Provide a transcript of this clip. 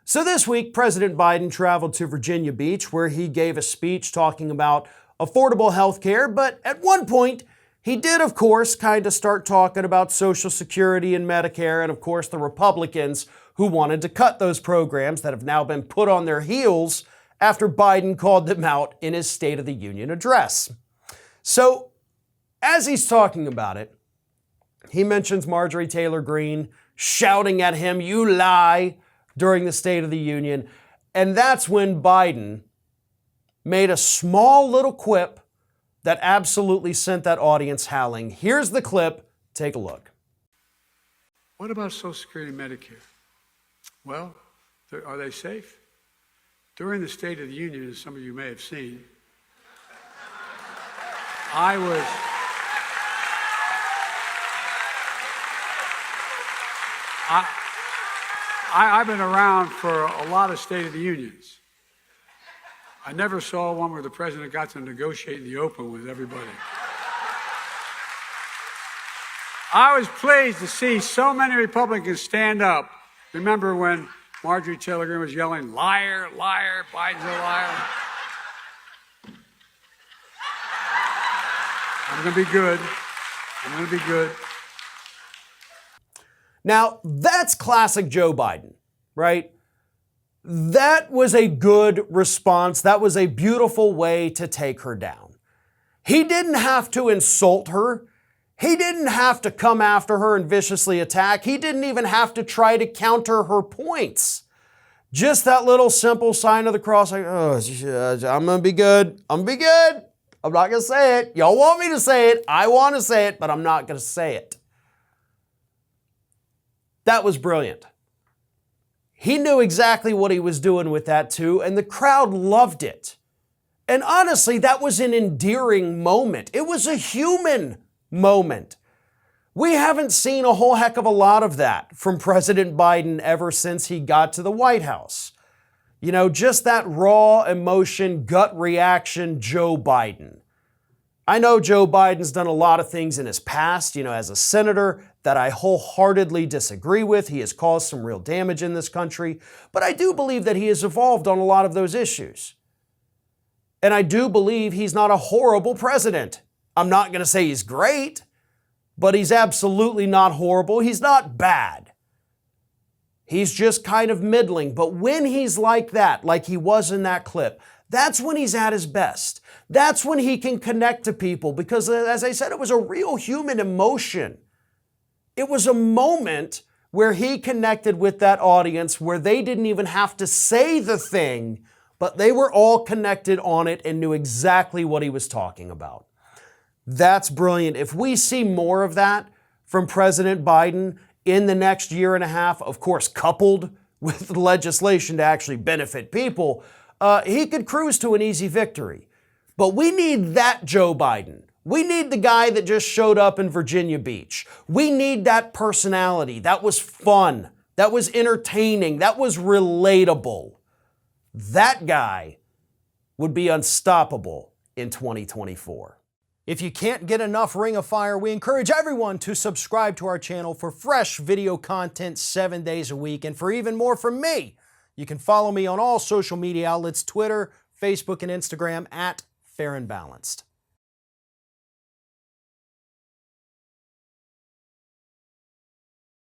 So this week, President Biden traveled to Virginia Beach, where he gave a speech talking about affordable health care. But at one point, he did, of course, kind of start talking about Social Security and Medicare, and of course, the Republicans who wanted to cut those programs that have now been put on their heels after Biden called them out in his State of the Union address. So as he's talking about it, he mentions Marjorie Taylor Greene shouting at him, "You lie," during the State of the Union. And that's when Biden made a small little quip that absolutely sent that audience howling. Here's the clip. Take a look. What about Social Security and Medicare? Well, are they safe? During the State of the Union, as some of you may have seen, I've been around for a lot of State of the Unions. I never saw one where the president got to negotiate in the open with everybody. I was pleased to see so many Republicans stand up. Remember when Marjorie Taylor Greene was yelling, "Liar, liar, Biden's a liar"? I'm going to be good. I'm going to be good. Now, that's classic Joe Biden, right? That was a good response. That was a beautiful way to take her down. He didn't have to insult her. He didn't have to come after her and viciously attack. He didn't even have to try to counter her points. Just that little simple sign of the cross, like, "Oh, I'm going to be good. I'm going to be good. I'm not going to say it. Y'all want me to say it. I want to say it, but I'm not going to say it." That was brilliant. He knew exactly what he was doing with that too, and the crowd loved it. And honestly, that was an endearing moment. It was a human moment. We haven't seen a whole heck of a lot of that from President Biden ever since he got to the White House. You know, just that raw emotion, gut reaction, Joe Biden. I know Joe Biden's done a lot of things in his past, as a senator that I wholeheartedly disagree with. He has caused some real damage in this country, but I do believe that he has evolved on a lot of those issues. And I do believe he's not a horrible president. I'm not going to say he's great, but he's absolutely not horrible. He's not bad. He's just kind of middling. But when he's like that, like he was in that clip, that's when he's at his best. That's when he can connect to people because, as I said, it was a real human emotion. It was a moment where he connected with that audience where they didn't even have to say the thing, but they were all connected on it and knew exactly what he was talking about. That's brilliant. If we see more of that from President Biden in the next year and a half, of course, coupled with legislation to actually benefit people, he could cruise to an easy victory. But we need that Joe Biden. We need the guy that just showed up in Virginia Beach. We need that personality. That was fun. That was entertaining. That was relatable. That guy would be unstoppable in 2024. If you can't get enough Ring of Fire, we encourage everyone to subscribe to our channel for fresh video content 7 days a week. And for even more from me, you can follow me on all social media outlets, Twitter, Facebook, and Instagram at Fair and Balanced.